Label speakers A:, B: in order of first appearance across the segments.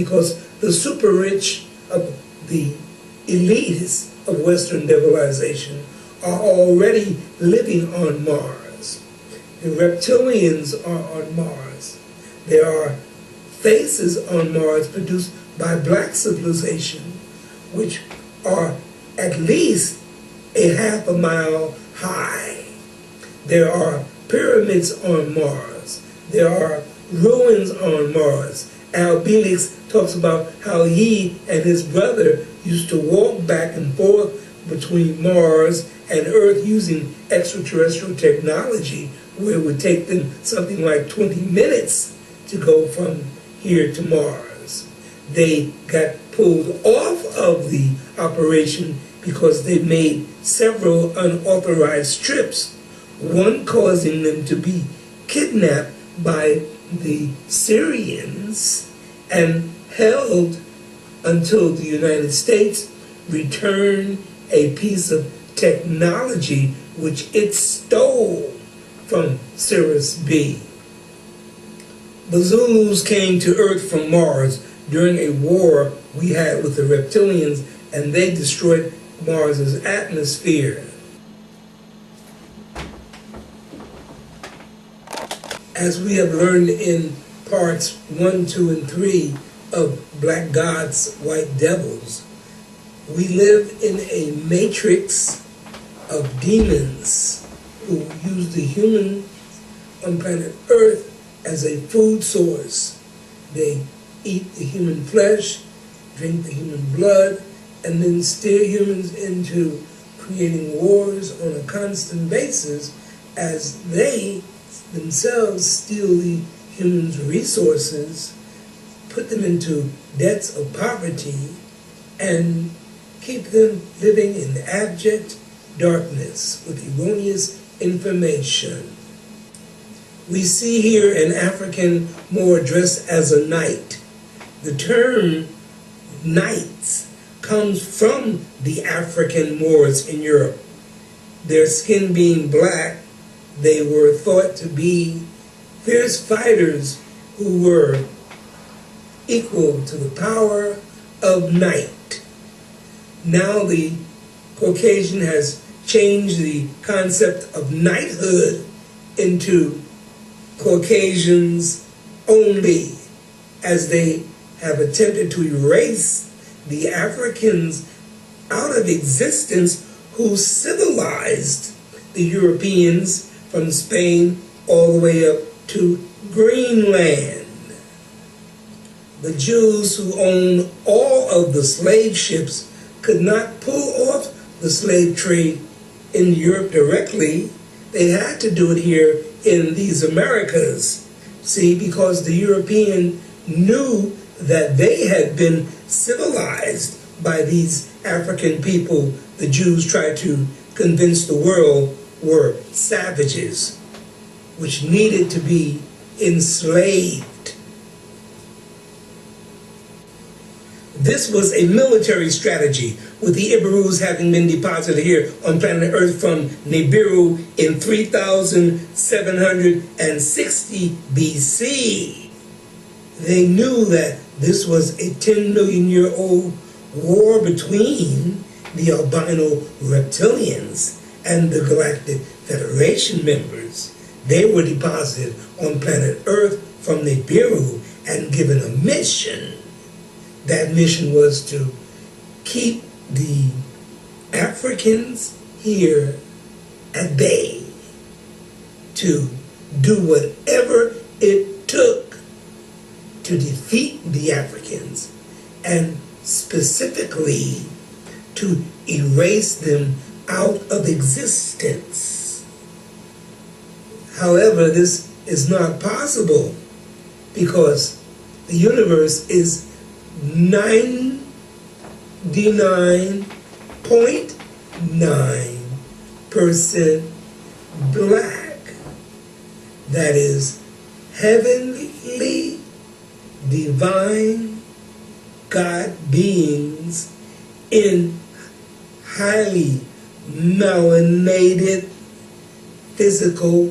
A: because the super rich of the elites of Western civilization are already living on Mars. The reptilians are on Mars. There are faces on Mars produced by black civilization, which are at least a half a mile high. There are pyramids on Mars. There are ruins on Mars. Al Bielix talks about how he and his brother used to walk back and forth between Mars and Earth using extraterrestrial technology, where it would take them something like 20 minutes to go from here to Mars. They got pulled off of the operation because they made several unauthorized trips, one causing them to be kidnapped by the Syrians and held until the United States returned a piece of technology which it stole from Sirius B. The Zulus came to Earth from Mars during a war we had with the reptilians, and they destroyed Mars's atmosphere. As we have learned in parts 1, 2, and 3 of Black Gods, White Devils, we live in a matrix of demons who use the human on planet Earth as a food source. They eat the human flesh, drink the human blood, and then steer humans into creating wars on a constant basis as they themselves steal the humans' resources, put them into debts of poverty, and keep them living in abject darkness with erroneous information. We see here an African Moor dressed as a knight. The term knights comes from the African Moors in Europe. Their skin being black, they were thought to be fierce fighters who were equal to the power of knight. Now the Caucasian has changed the concept of knighthood into Caucasians only, as they have attempted to erase the Africans out of existence who civilized the Europeans from Spain all the way up to Greenland. The Jews who owned all of the slave ships could not pull off the slave trade in Europe directly. They had to do it here in these Americas. See, because the European knew that they had been civilized by these African people the Jews tried to convince the world were savages, which needed to be enslaved. This was a military strategy, with the Iberus having been deposited here on planet Earth from Nibiru in 3760 BC. They knew that this was a 10 million year old war between the albino reptilians and the Galactic Federation members. They were deposited on planet Earth from Nibiru and given a mission. That mission was to keep the Africans here at bay, to do whatever it took to defeat the Africans, and specifically to erase them out of existence. However, this is not possible because the universe is 99.9% black. That is heavenly, divine God beings in highly melanated physical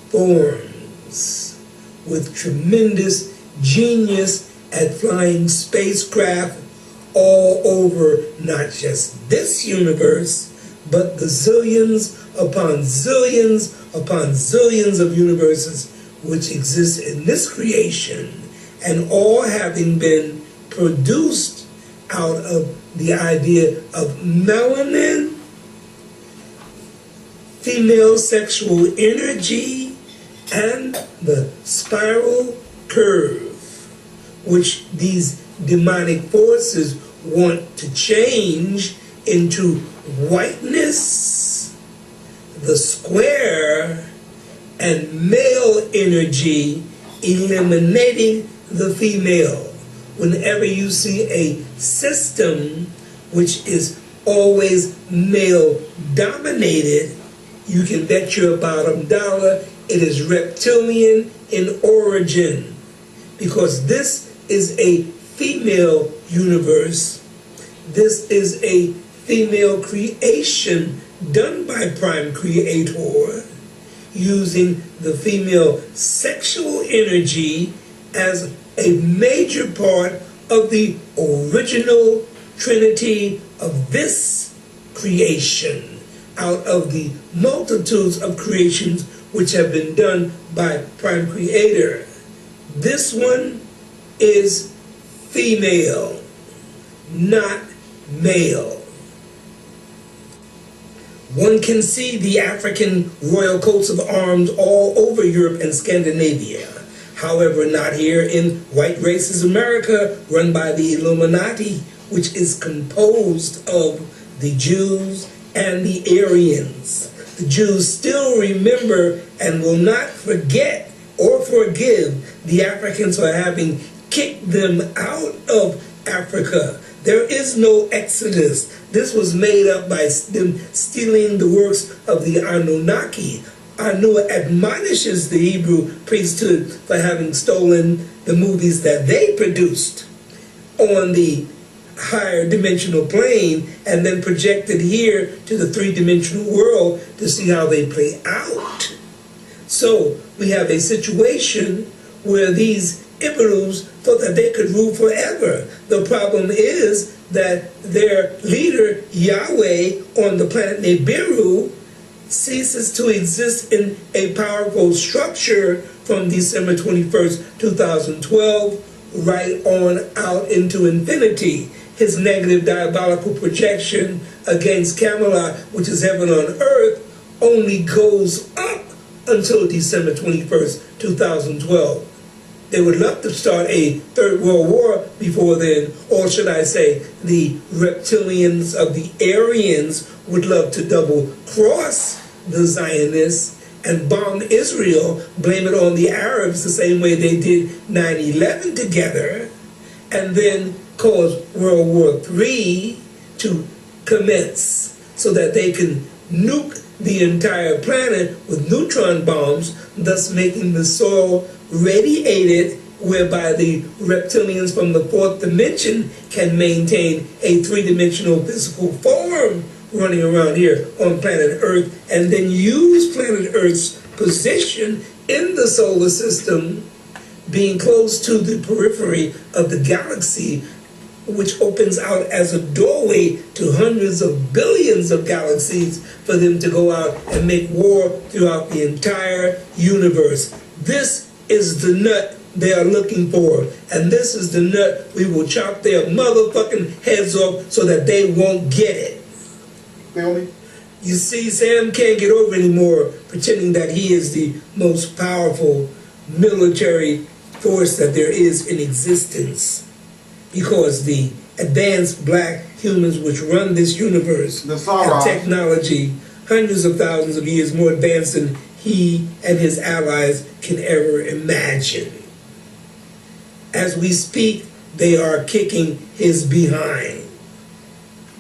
A: forms with tremendous genius at flying spacecraft all over not just this universe, but the zillions upon zillions upon zillions of universes which exist in this creation, and all having been produced out of the idea of melanin, female sexual energy, and the spiral curve, which these demonic forces want to change into whiteness, the square, and male energy, eliminating the female. Whenever you see a system which is always male dominated, you can bet your bottom dollar it is reptilian in origin, because this is a female universe. This is a female creation done by Prime Creator, using the female sexual energy as a major part of the original trinity of this creation, out of the multitudes of creations which have been done by Prime Creator. This one is female, not male. One can see the African royal coats of arms all over Europe and Scandinavia. However, not here in white racist America, run by the Illuminati, which is composed of the Jews and the Aryans. The Jews still remember and will not forget or forgive the Africans for having kicked them out of Africa. There is no exodus. This was made up by them stealing the works of the Anunnaki. Anu admonishes the Hebrew priesthood for having stolen the movies that they produced on the higher dimensional plane and then projected here to the three-dimensional world to see how they play out. So we have a situation where these Iberus thought that they could rule forever. The problem is that their leader, Yahweh, on the planet Nibiru, ceases to exist in a powerful structure from December 21st, 2012, right on out into infinity. His negative diabolical projection against Camelot, which is heaven on earth, only goes up until December 21st, 2012. They would love to start a third world war before then, or should I say, the reptilians of the Aryans would love to double cross the Zionists and bomb Israel, blame it on the Arabs the same way they did 9/11 together, and then cause World War III to commence so that they can nuke the entire planet with neutron bombs, thus making the soil radiated, whereby the reptilians from the fourth dimension can maintain a three-dimensional physical form running around here on planet Earth, and then use planet Earth's position in the solar system, being close to the periphery of the galaxy, which opens out as a doorway to hundreds of billions of galaxies for them to go out and make war throughout the entire universe. This is the nut they are looking for, and this is the nut we will chop their motherfucking heads off so that they won't get it.
B: Naomi?
A: You see, Sam can't get over anymore pretending that he is the most powerful military force that there is in existence, because the advanced black humans which run this universe have technology hundreds of thousands of years more advanced than he and his allies can ever imagine. As we speak, they are kicking his behind.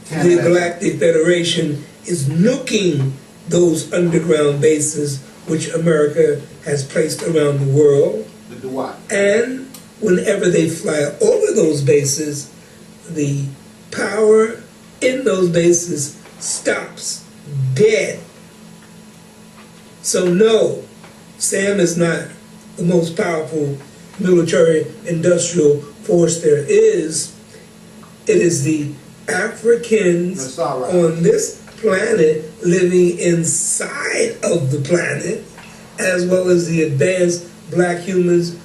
A: The Galactic Federation is nuking those underground bases which America has placed around the world. And whenever they fly over those bases, the power in those bases stops dead. So no, Sam is not the most powerful military industrial force there is. It is the Africans on this planet living inside of the planet, as well as the advanced black humans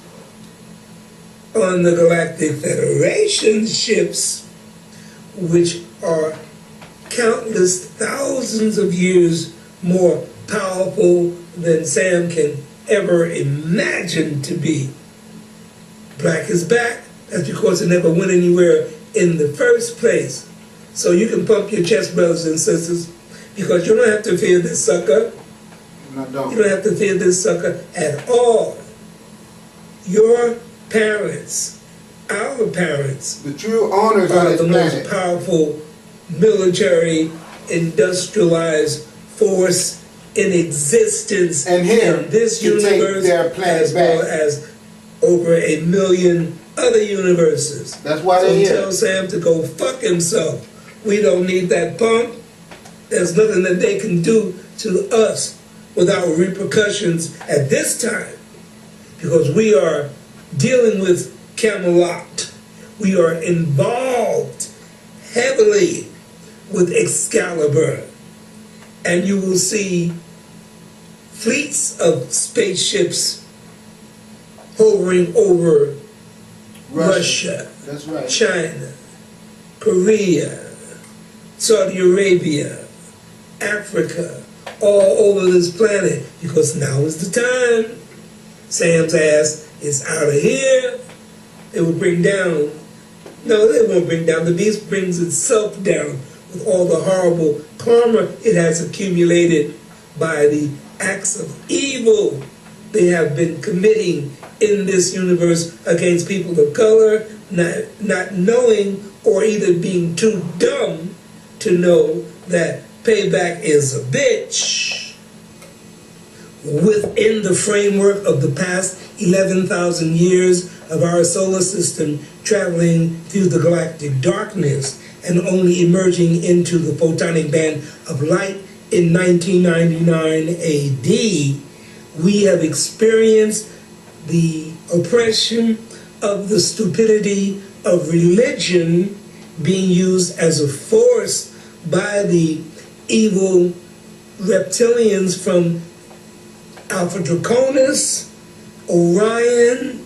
A: on the Galactic Federation ships, which are countless thousands of years more powerful than Sam can ever imagine to be. Black is back. That's because it never went anywhere in the first place. So you can pump your chest, brothers and sisters, because you don't have to fear this sucker.
B: No, don't.
A: You don't have to fear this sucker at all. Your parents, our parents,
B: the true owners
A: are
B: of
A: the
B: this
A: most
B: planet.
A: powerful military industrialized force in existence
B: And here,
A: in this
B: to take
A: universe,
B: their planet
A: as well
B: back.
A: as over 1 million other universes.
B: That's why
A: So
B: they're here.
A: tell Sam to go fuck himself. We don't need that pump. There's nothing that they can do to us without repercussions at this time, because we are dealing with Camelot. We are involved heavily with Excalibur, and you will see fleets of spaceships hovering over Russia,
B: That's right.
A: China, Korea, Saudi Arabia, Africa, all over this planet, because now is the time. Sam's ass is out of here. It will bring down, no, they won't bring down, the beast brings itself down with all the horrible karma it has accumulated by the acts of evil they have been committing in this universe against people of color, not knowing or either being too dumb to know that payback is a bitch. Within the framework of the past 11,000 years of our solar system traveling through the galactic darkness and only emerging into the photonic band of light in 1999 AD, we have experienced the oppression of the stupidity of religion being used as a force by the evil reptilians from Alpha Draconis, Orion,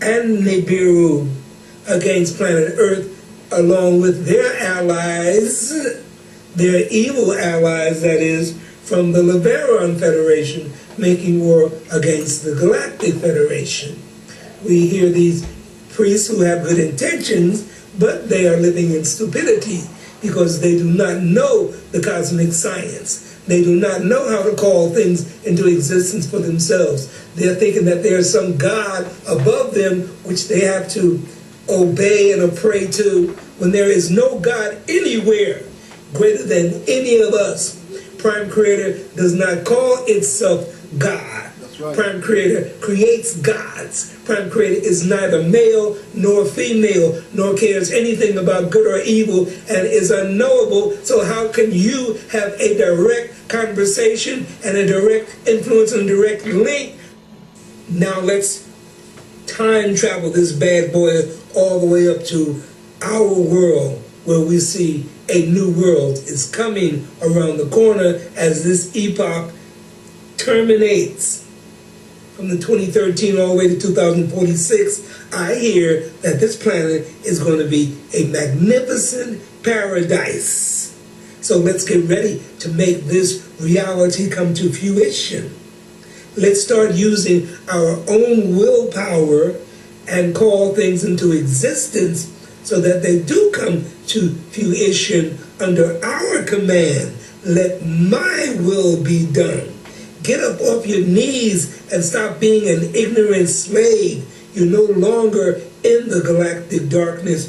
A: and Nibiru against planet Earth, along with their allies, their evil allies, that is, from the Liberon Federation, making war against the Galactic Federation. We hear these priests who have good intentions, but they are living in stupidity because they do not know the cosmic science. They do not know how to call things into existence for themselves. They're thinking that there's some God above them which they have to obey and pray to, when there is no God anywhere greater than any of us. Prime Creator does not call itself God.
B: That's right.
A: Prime Creator creates gods. Prime Creator is neither male nor female, nor cares anything about good or evil, and is unknowable. So how can you have a direct conversation and a direct influence and a direct link? Now let's time travel this bad boy all the way up to our world, where we see a new world is coming around the corner as this epoch terminates. From the 2013 all the way to 2046, I hear that this planet is going to be a magnificent paradise. So let's get ready to make this reality come to fruition. Let's start using our own willpower and call things into existence so that they do come to fruition under our command. Let my will be done. Get up off your knees and stop being an ignorant slave. You're no longer in the galactic darkness.